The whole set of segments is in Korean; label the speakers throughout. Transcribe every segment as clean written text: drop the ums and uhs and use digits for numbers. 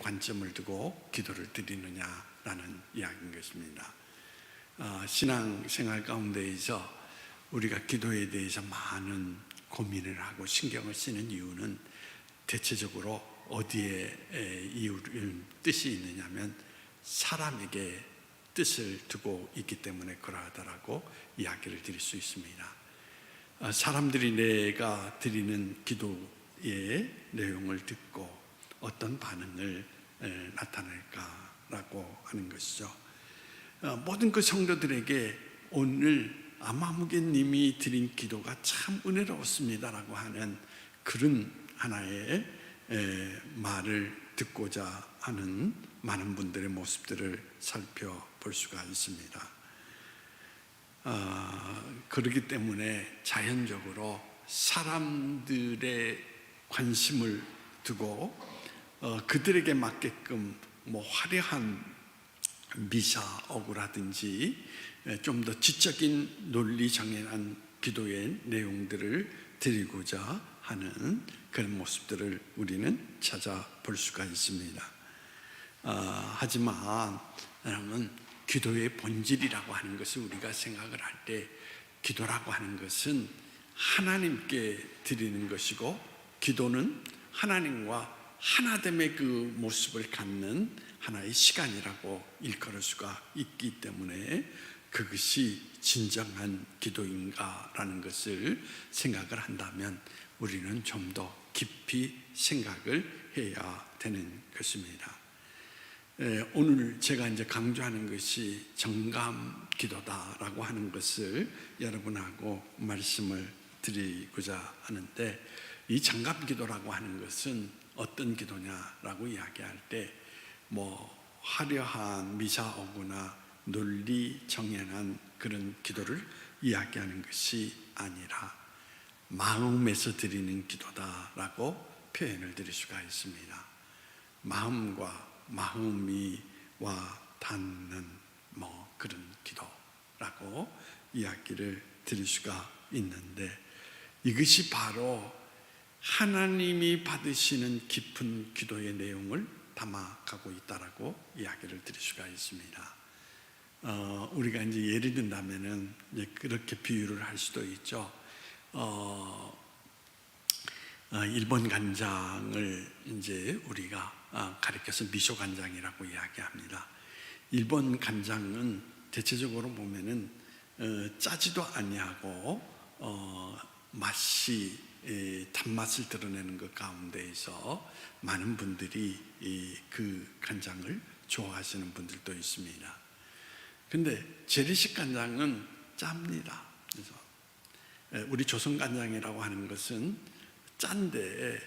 Speaker 1: 관점을 두고 기도를 드리느냐라는 이야기인 것입니다. 신앙생활 가운데에서 우리가 기도에 대해서 많은 고민을 하고 신경을 쓰는 이유는 대체적으로 어디에 이유를 뜻이 있느냐면 사람에게 뜻을 두고 있기 때문에 그러하다라고 이야기를 드릴 수 있습니다. 사람들이 내가 드리는 기도의 내용을 듣고 어떤 반응을 나타낼까라고 하는 것이죠. 모든 그 성도들에게 오늘 아마무개님이 드린 기도가 참 은혜로웠습니다라고 하는 그런 하나의 말을 듣고자 하는 많은 분들의 모습들을 살펴볼 수가 있습니다. 그렇기 때문에 자연적으로 사람들의 관심을 두고 그들에게 맞게끔 화려한 미사오구라든지 좀 더 지적인 논리 정연한 기도의 내용들을 드리고자 하는 그런 모습들을 우리는 찾아볼 수가 있습니다. 하지만 여러분, 기도의 본질이라고 하는 것을 우리가 생각을 할 때 기도라고 하는 것은 하나님께 드리는 것이고 기도는 하나님과 하나됨의 그 모습을 갖는 하나의 시간이라고 일컬을 수가 있기 때문에 그것이 진정한 기도인가라는 것을 생각을 한다면 우리는 좀 더 깊이 생각을 해야 되는 것입니다. 오늘 제가 이제 강조하는 것이 정감 기도다라고 하는 것을 여러분하고 말씀을 드리고자 하는데, 이 정감 기도라고 하는 것은 어떤 기도냐라고 이야기할 때 화려한 미사오구나 논리 정연한 그런 기도를 이야기하는 것이 아니라 마음에서 드리는 기도다라고 표현을 드릴 수가 있습니다. 마음과 마음이 와 닿는 그런 기도라고 이야기를 드릴 수가 있는데, 이것이 바로 하나님이 받으시는 깊은 기도의 내용을 담아가고 있다라고 이야기를 드릴 수가 있습니다. 우리가 이제 예를 든다면은 그렇게 비유를 할 수도 있죠. 일본 간장을 이제 우리가 가리켜서 미소 간장이라고 이야기합니다. 일본 간장은 대체적으로 보면은 짜지도 아니하고 맛이 단맛을 드러내는 것 가운데에서 많은 분들이 그 간장을 좋아하시는 분들도 있습니다. 근데 재래식 간장은 짭니다. 그래서 우리 조선 간장이라고 하는 것은 짠데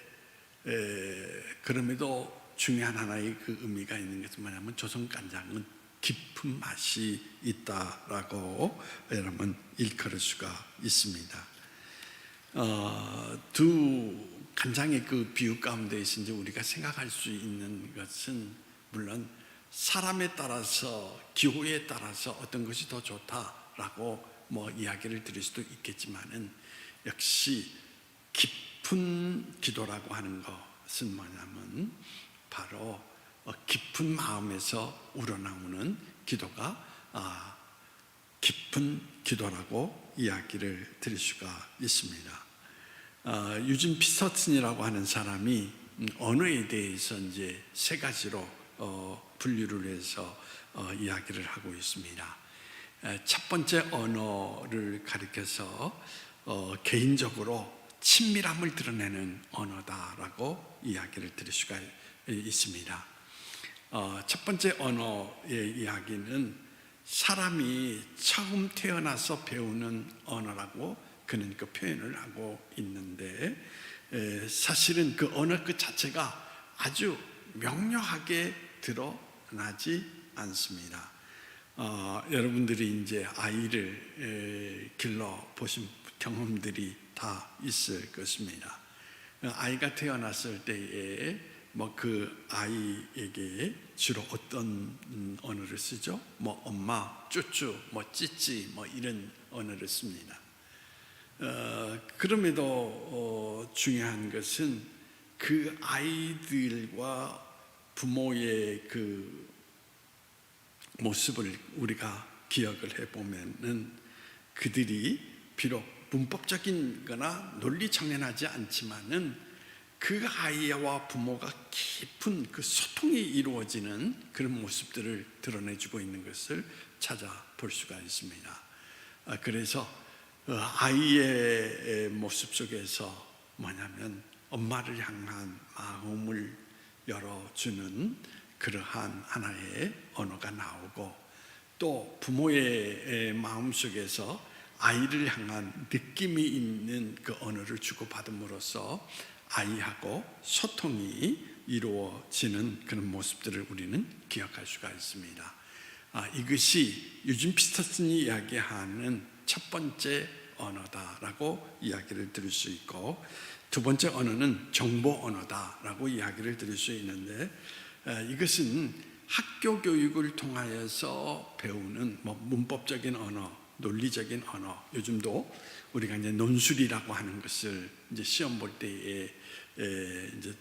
Speaker 1: 그럼에도 중요한 하나의 그 의미가 있는 것은 뭐냐면 조선 간장은 깊은 맛이 있다라고 여러분 일컬을 수가 있습니다. 두 간장의 그 비유 가운데에서 이제 우리가 생각할 수 있는 것은 물론 사람에 따라서 기호에 따라서 어떤 것이 더 좋다라고 이야기를 드릴 수도 있겠지만은 역시 깊은 기도라고 하는 것은 뭐냐면 바로 깊은 마음에서 우러나오는 기도가 깊은 기도라고 이야기를 드릴 수가 있습니다. 유진 피터슨이라고 하는 사람이 언어에 대해서 이제 세 가지로 분류를 해서 이야기를 하고 있습니다. 첫 번째 언어를 가리켜서 개인적으로 친밀함을 드러내는 언어다라고 이야기를 드릴 수가 있습니다. 첫 번째 언어의 이야기는 사람이 처음 태어나서 배우는 언어라고 그는 그 표현을 하고 있는데, 사실은 그 언어 그 자체가 아주 명료하게 드러나지 않습니다. 여러분들이 이제 아이를 길러 보신 경험들이 다 있을 것입니다. 아이가 태어났을 때에 그 아이에게 주로 어떤 언어를 쓰죠? 엄마, 쭈쭈, 찌찌 이런 언어를 씁니다. 그럼에도 중요한 것은 그 아이들과 부모의 그 모습을 우리가 기억을 해보면은 그들이 비록 문법적인 거나 논리정연하지 않지만은 그 아이와 부모가 깊은 그 소통이 이루어지는 그런 모습들을 드러내주고 있는 것을 찾아볼 수가 있습니다. 그래서 아이의 모습 속에서 뭐냐면 엄마를 향한 마음을 열어주는 그러한 하나의 언어가 나오고, 또 부모의 마음 속에서 아이를 향한 느낌이 있는 그 언어를 주고받음으로써 아이하고 소통이 이루어지는 그런 모습들을 우리는 기억할 수가 있습니다. 이것이 유진 피터슨이 이야기하는 첫 번째 언어다라고 이야기를 들을 수 있고, 두 번째 언어는 정보 언어다라고 이야기를 들을 수 있는데, 이것은 학교 교육을 통하여서 배우는 문법적인 언어, 논리적인 언어, 요즘도 우리가 이제 논술이라고 하는 것을 이제 시험 볼 때에 이제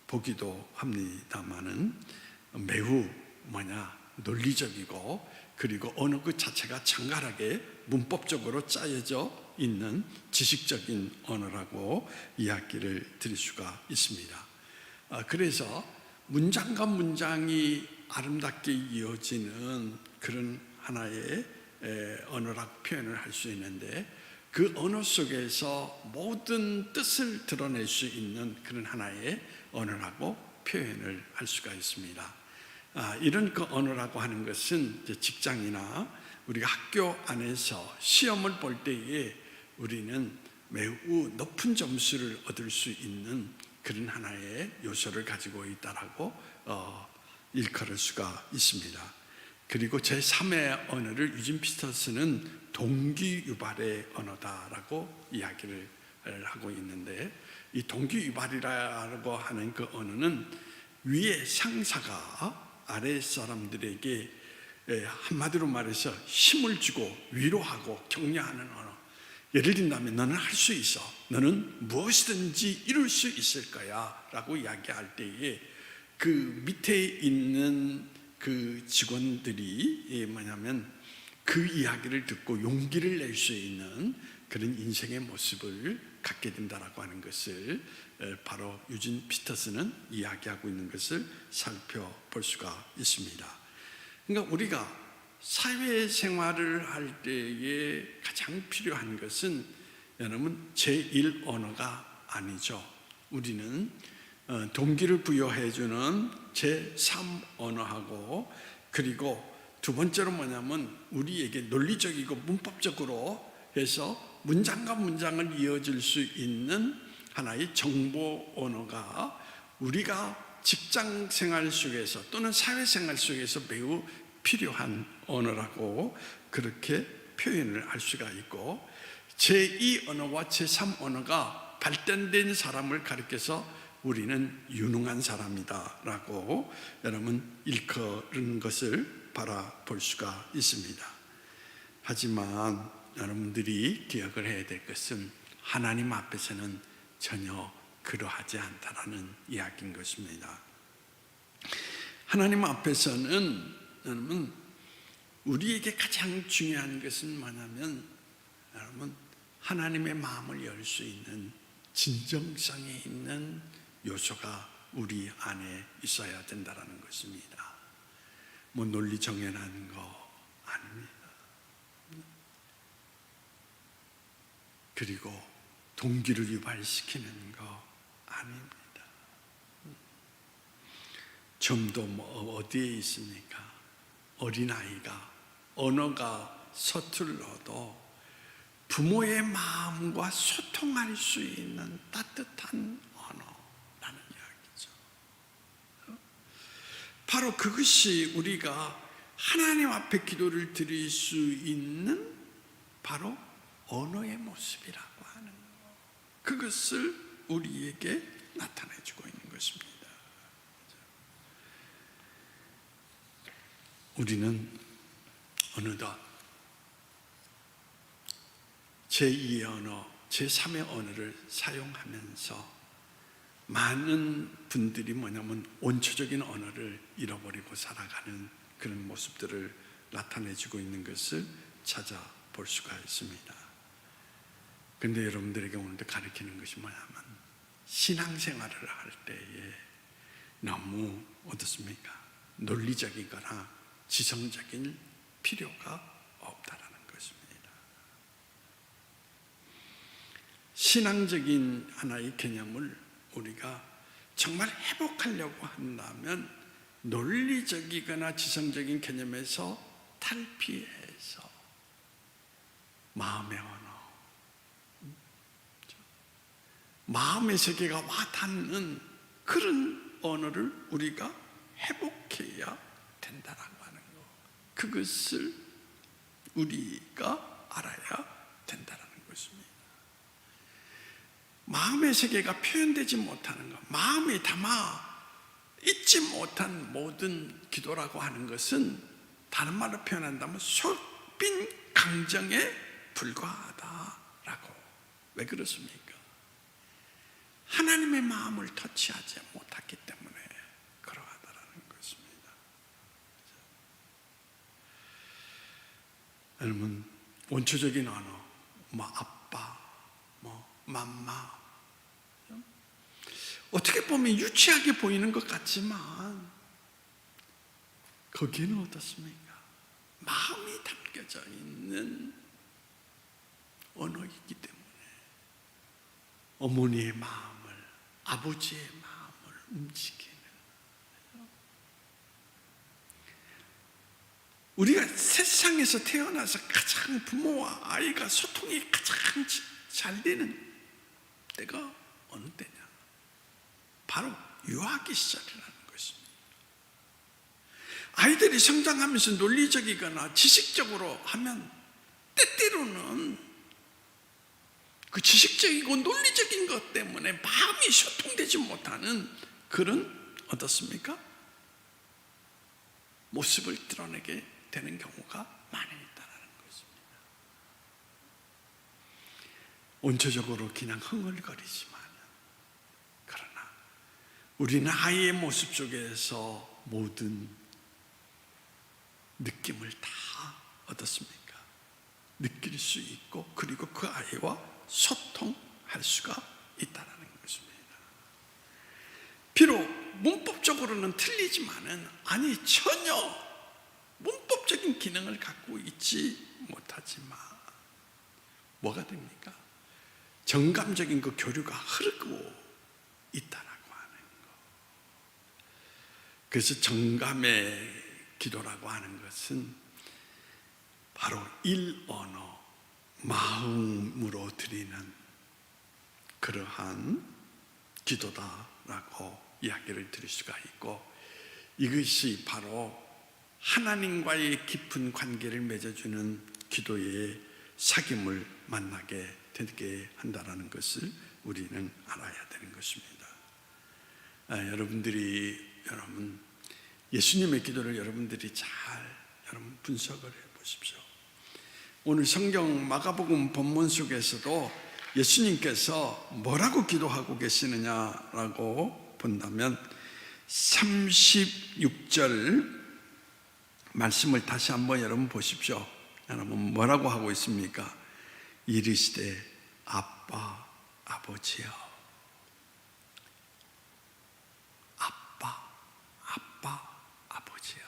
Speaker 1: 보기도 합니다만은 매우 논리적이고, 그리고 언어 그 자체가 정갈하게 문법적으로 짜여져 있는 지식적인 언어라고 이야기를 드릴 수가 있습니다. 그래서 문장과 문장이 아름답게 이어지는 그런 하나의 언어라고 표현을 할 수 있는데, 그 언어 속에서 모든 뜻을 드러낼 수 있는 그런 하나의 언어라고 표현을 할 수가 있습니다. 이런 그 언어라고 하는 것은 직장이나 우리가 학교 안에서 시험을 볼 때에 우리는 매우 높은 점수를 얻을 수 있는 그런 하나의 요소를 가지고 있다라고 일컬을 수가 있습니다. 그리고 제3의 언어를 유진 피터슨은 동기유발의 언어다라고 이야기를 하고 있는데, 이 동기유발이라고 하는 그 언어는 위의 상사가 아래 사람들에게 한마디로 말해서 힘을 주고 위로하고 격려하는 언어. 예를 든다면 너는 할 수 있어, 너는 무엇이든지 이룰 수 있을 거야 라고 이야기할 때에 그 밑에 있는 그 직원들이 그 이야기를 듣고 용기를 낼 수 있는 그런 인생의 모습을 갖게 된다라고 하는 것을 바로 유진 피터슨은 이야기하고 있는 것을 살펴볼 수가 있습니다. 그러니까 우리가 사회생활을 할 때에 가장 필요한 것은 여러분 제1 언어가 아니죠. 우리는 동기를 부여해주는 제3 언어하고, 그리고 두 번째로 우리에게 논리적이고 문법적으로 해서 문장과 문장을 이어질 수 있는 하나의 정보 언어가 우리가 직장 생활 속에서 또는 사회생활 속에서 매우 필요한 언어라고 그렇게 표현을 할 수가 있고, 제2 언어와 제3 언어가 발전된 사람을 가리켜서 우리는 유능한 사람이다 라고 여러분 일컬은 것을 바라볼 수가 있습니다. 하지만 여러분들이 기억을 해야 될 것은 하나님 앞에서는 전혀 그러하지 않다라는 이야기인 것입니다. 하나님 앞에서는 여러분 우리에게 가장 중요한 것은 뭐냐면, 여러분 하나님의 마음을 열 수 있는 진정성이 있는 요소가 우리 안에 있어야 된다는 것입니다. 논리 정연한 거 아닙니다. 그리고 동기를 유발시키는 거 아닙니다. 점도 어디에 있습니까? 어린아이가 언어가 서툴러도 부모의 마음과 소통할 수 있는 따뜻한 언어라는 이야기죠. 바로 그것이 우리가 하나님 앞에 기도를 드릴 수 있는 바로 언어의 모습이라고 하는 것, 그것을 우리에게 나타내주고 있는 것입니다. 우리는 어느덧 제2의 언어, 제3의 언어를 사용하면서 많은 분들이 뭐냐면 원초적인 언어를 잃어버리고 살아가는 그런 모습들을 나타내주고 있는 것을 찾아볼 수가 있습니다. 그런데 여러분들에게 오늘도 가르치는 것이 뭐냐면 신앙생활을 할 때에 너무 어떻습니까? 논리적이거나 지성적인 필요가 없다라는 것입니다. 신앙적인 하나의 개념을 우리가 정말 회복하려고 한다면 논리적이거나 지성적인 개념에서 탈피해서 마음의 언어, 마음의 세계가 와닿는 그런 언어를 우리가 회복해야 된다라고 하는 거, 그것을 우리가 알아야 된다라는 것입니다. 마음의 세계가 표현되지 못하는 것, 마음이 담아 잊지 못한 모든 기도라고 하는 것은 다른 말로 표현한다면 솟빈 강정에 불과하다라고. 왜 그렇습니까? 하나님의 마음을 터치하지 못했기 때문에 그러하다라는 것입니다. 여러분, 원초적인 언어, 아빠, 맘마, 어떻게 보면 유치하게 보이는 것 같지만 거기에는 어떻습니까? 마음이 담겨져 있는 언어이기 때문에 어머니의 마음을, 아버지의 마음을 움직이는, 우리가 세상에서 태어나서 가장 부모와 아이가 소통이 가장 잘 되는 때가 어느 때냐? 바로 유아기 시절이라는 것입니다. 아이들이 성장하면서 논리적이거나 지식적으로 하면 때때로는 그 지식적이고 논리적인 것 때문에 마음이 소통되지 못하는 그런 어떻습니까? 모습을 드러내게 되는 경우가 많이 있다는 것입니다. 원초적으로 그냥 흥얼거리지만, 그러나 우리는 아이의 모습 속에서 모든 느낌을 다 어떻습니까? 느낄 수 있고, 그리고 그 아이와 소통할 수가 있다는 것입니다. 비록 문법적으로는 틀리지만은, 아니 전혀 문법적인 기능을 갖고 있지 못하지만 뭐가 됩니까? 정감적인 그 교류가 흐르고 있다라고 하는 것. 그래서 정감의 기도라고 하는 것은 바로 일언어, 마음으로 드리는 그러한 기도다라고 이야기를 드릴 수가 있고, 이것이 바로 하나님과의 깊은 관계를 맺어주는 기도의 사귐을 만나게 되게 한다는 것을 우리는 알아야 되는 것입니다. 여러분 예수님의 기도를 여러분들이 잘 분석을 해보십시오. 오늘 성경 마가복음 본문 속에서도 예수님께서 뭐라고 기도하고 계시느냐라고 본다면 36절 말씀을 다시 한번 여러분 보십시오. 여러분 뭐라고 하고 있습니까? 이르시되 아빠 아버지여, 아빠 아버지여.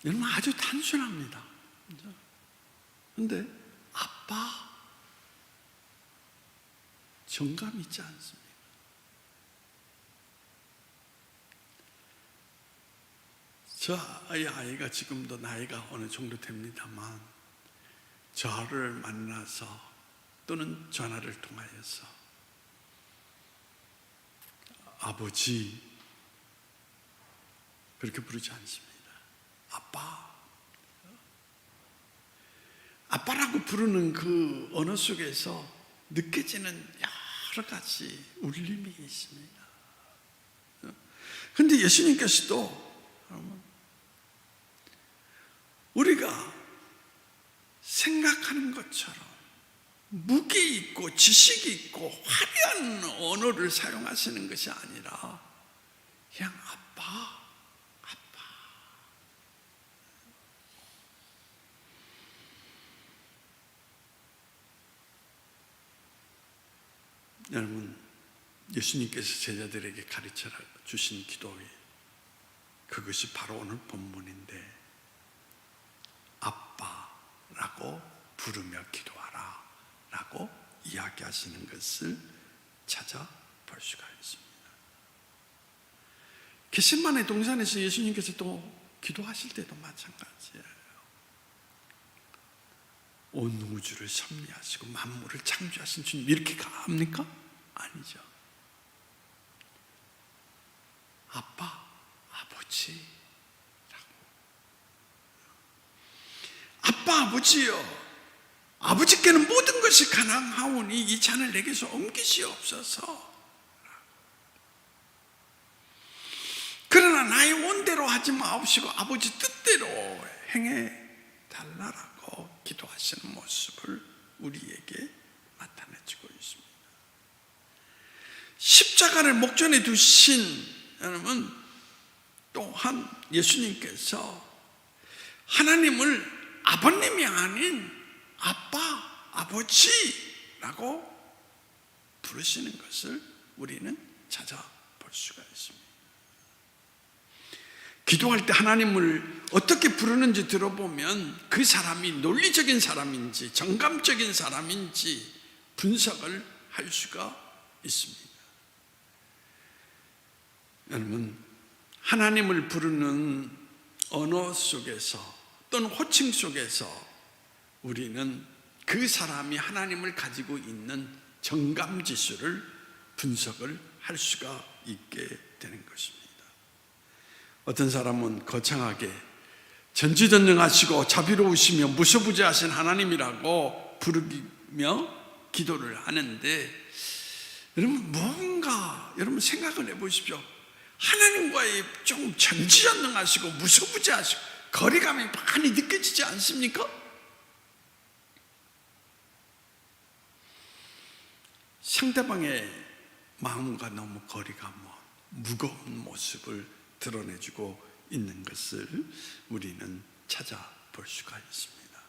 Speaker 1: 여러분 아주 단순합니다. 그런데 아빠 정감 있지 않습니까? 저 아이가 지금도 나이가 어느 정도 됩니다만, 저를 만나서 또는 전화를 통하여서 아버지 그렇게 부르지 않습니다. 아빠라고 부르는 그 언어 속에서 느껴지는 여러 가지 울림이 있습니다. 그런데 예수님께서도 우리가 생각하는 것처럼 무게 있고 지식이 있고 화려한 언어를 사용하시는 것이 아니라 그냥 아빠. 여러분, 예수님께서 제자들에게 가르쳐 주신 기도에 그것이 바로 오늘 본문인데, 아빠라고 부르며 기도하라 라고 이야기하시는 것을 찾아볼 수가 있습니다. 겟세마네 동산에서 예수님께서 또 기도하실 때도 마찬가지예요. 온 우주를 섭리하시고 만물을 창조하신 주님, 이렇게 합니까? 아니죠. 아빠, 아버지 라고. 아빠, 아버지요, 아버지께는 모든 것이 가능하오니 이 잔을 내게서 옮기시옵소서. 그러나 나의 원대로 하지 마옵시고 아버지 뜻대로 행해 달라라고 기도하시는 모습을 우리에게 나타내주고 있습니다. 십자가를 목전에 두신 여러분, 또한 예수님께서 하나님을 아버님이 아닌 아빠, 아버지라고 부르시는 것을 우리는 찾아볼 수가 있습니다. 기도할 때 하나님을 어떻게 부르는지 들어보면 그 사람이 논리적인 사람인지 정감적인 사람인지 분석을 할 수가 있습니다. 여러분, 하나님을 부르는 언어 속에서 또는 호칭 속에서 우리는 그 사람이 하나님을 가지고 있는 정감지수를 분석을 할 수가 있게 되는 것입니다. 어떤 사람은 거창하게 전지전능하시고 자비로우시며 무소부재하신 하나님이라고 부르며 기도를 하는데, 여러분 뭔가 여러분 생각을 해보십시오. 하나님과의 좀 전지전능하시고 무소부재하시고 거리감이 많이 느껴지지 않습니까? 상대방의 마음과 너무 거리가 무거운 모습을 드러내주고 있는 것을 우리는 찾아볼 수가 있습니다.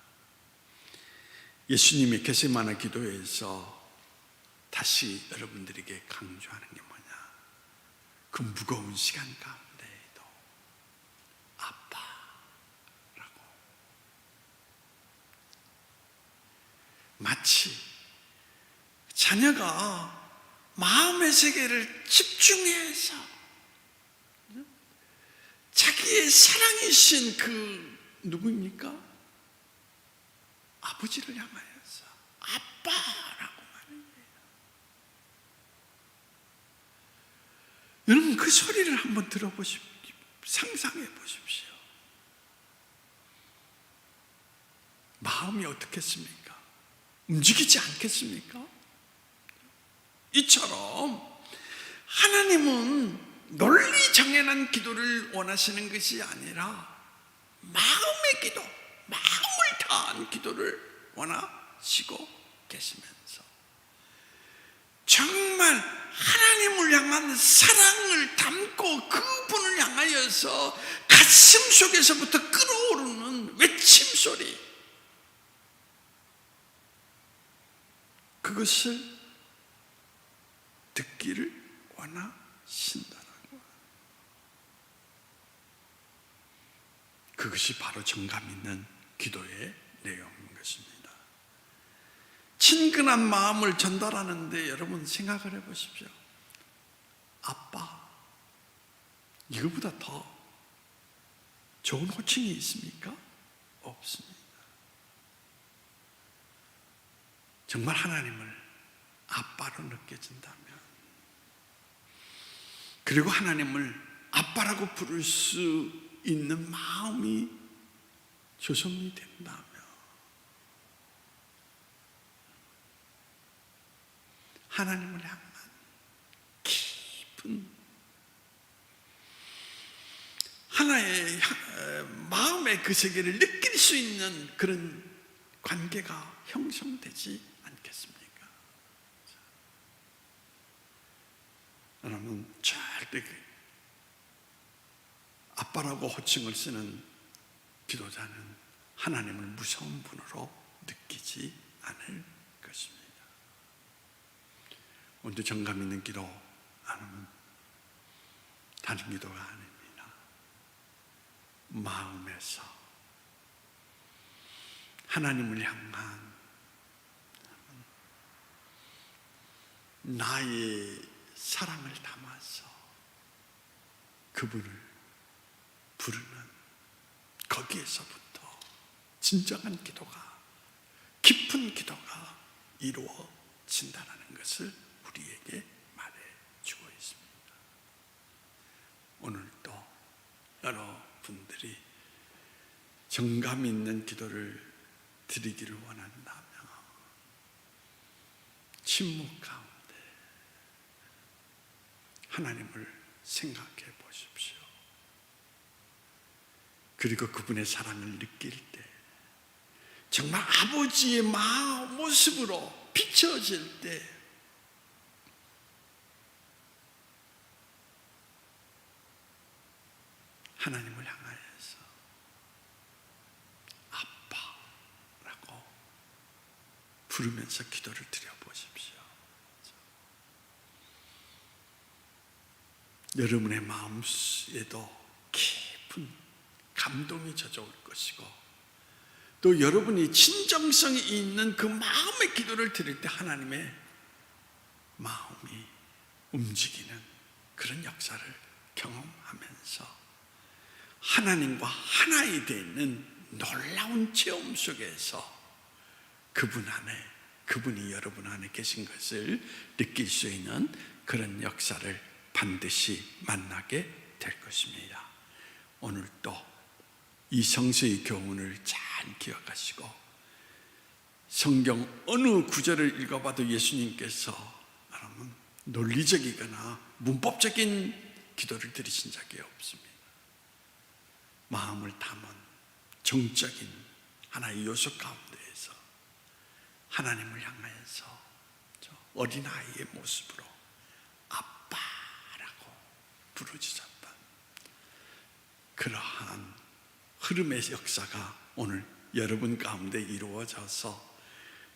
Speaker 1: 예수님의 겟세마네 기도에서 다시 여러분들에게 강조하는 게 뭐냐, 그 무거운 시간 가운데에도 아빠라고, 마치 자녀가 마음의 세계를 집중해서 자기의 사랑이신 그 누구입니까? 아버지를 향하여서 아빠라고 말해요. 여러분 그 소리를 한번 들어보십시오. 상상해 보십시오. 마음이 어떻겠습니까? 움직이지 않겠습니까? 이처럼 하나님은 논리 정연한 기도를 원하시는 것이 아니라 마음의 기도, 마음을 다한 기도를 원하시고 계시면서 정말 하나님을 향한 사랑을 담고 그분을 향하여서 가슴 속에서부터 끓어오르는 외침 소리, 그것을 듣기를 원하신다는 것. 그것이 바로 정감 있는 기도의 내용인 것입니다. 친근한 마음을 전달하는데 여러분 생각을 해보십시오. 아빠, 이거보다 더 좋은 호칭이 있습니까? 없습니다. 정말 하나님을 아빠로 느껴진다면, 그리고 하나님을 아빠라고 부를 수 있는 마음이 조성이 된다면, 하나님을 향한 깊은 하나의 마음의 그 세계를 느낄 수 있는 그런 관계가 형성되지 않습니다. 않겠습니까? 여러분, 절대 아빠라고 호칭을 쓰는 기도자는 하나님을 무서운 분으로 느끼지 않을 것입니다. 오늘도 정감 있는 기도 안 하면 다른 기도가 아닙니다. 마음에서 하나님을 향한 나의 사랑을 담아서 그분을 부르는 거기에서부터 진정한 기도가, 깊은 기도가 이루어진다는 것을 우리에게 말해주고 있습니다. 오늘도 여러분들이 정감 있는 기도를 드리기를 원한다면 침묵 가운데 하나님을 생각해 보십시오. 그리고 그분의 사랑을 느낄 때 정말 아버지의 모습으로 비춰질 때 하나님을 향하여서 아빠라고 부르면서 기도를 드려보십시오. 여러분의 마음에도 깊은 감동이 젖어올 것이고, 또 여러분이 진정성이 있는 그 마음의 기도를 드릴 때 하나님의 마음이 움직이는 그런 역사를 경험하면서 하나님과 하나이 되는 놀라운 체험 속에서 그분 안에, 그분이 여러분 안에 계신 것을 느낄 수 있는 그런 역사를 반드시 만나게 될 것입니다. 오늘도 이 성서의 교훈을 잘 기억하시고 성경 어느 구절을 읽어봐도 예수님께서 여러분 논리적이거나 문법적인 기도를 드리신 적이 없습니다. 마음을 담은 정적인 하나의 요소 가운데에서 하나님을 향하여서 어린아이의 모습으로 아빠라고 부르짖었던 그러한 흐름의 역사가 오늘 여러분 가운데 이루어져서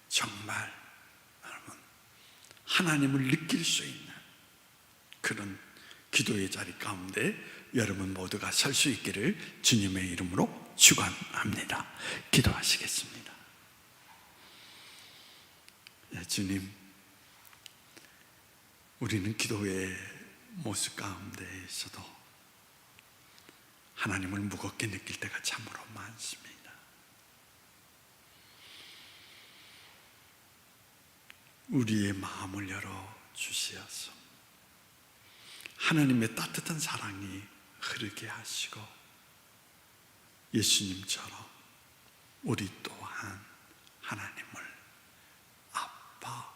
Speaker 1: 정말 여러분 하나님을 느낄 수 있는 그런 기도의 자리 가운데 여러분 모두가 설 수 있기를 주님의 이름으로 축원합니다. 기도하시겠습니다. 주님, 우리는 기도의 모습 가운데에서도 하나님을 무겁게 느낄 때가 참으로 많습니다. 우리의 마음을 열어 주시어서 하나님의 따뜻한 사랑이 흐르게 하시고 예수님처럼 우리 또한 하나님을 아빠,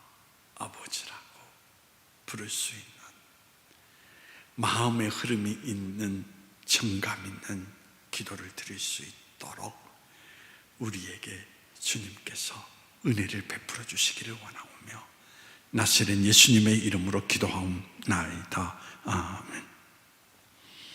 Speaker 1: 아버지라고 부를 수 있는 마음의 흐름이 있는 정감 있는 기도를 드릴 수 있도록 우리에게 주님께서 은혜를 베풀어 주시기를 원하오며 나시는 예수님의 이름으로 기도하옵나이다. 아멘.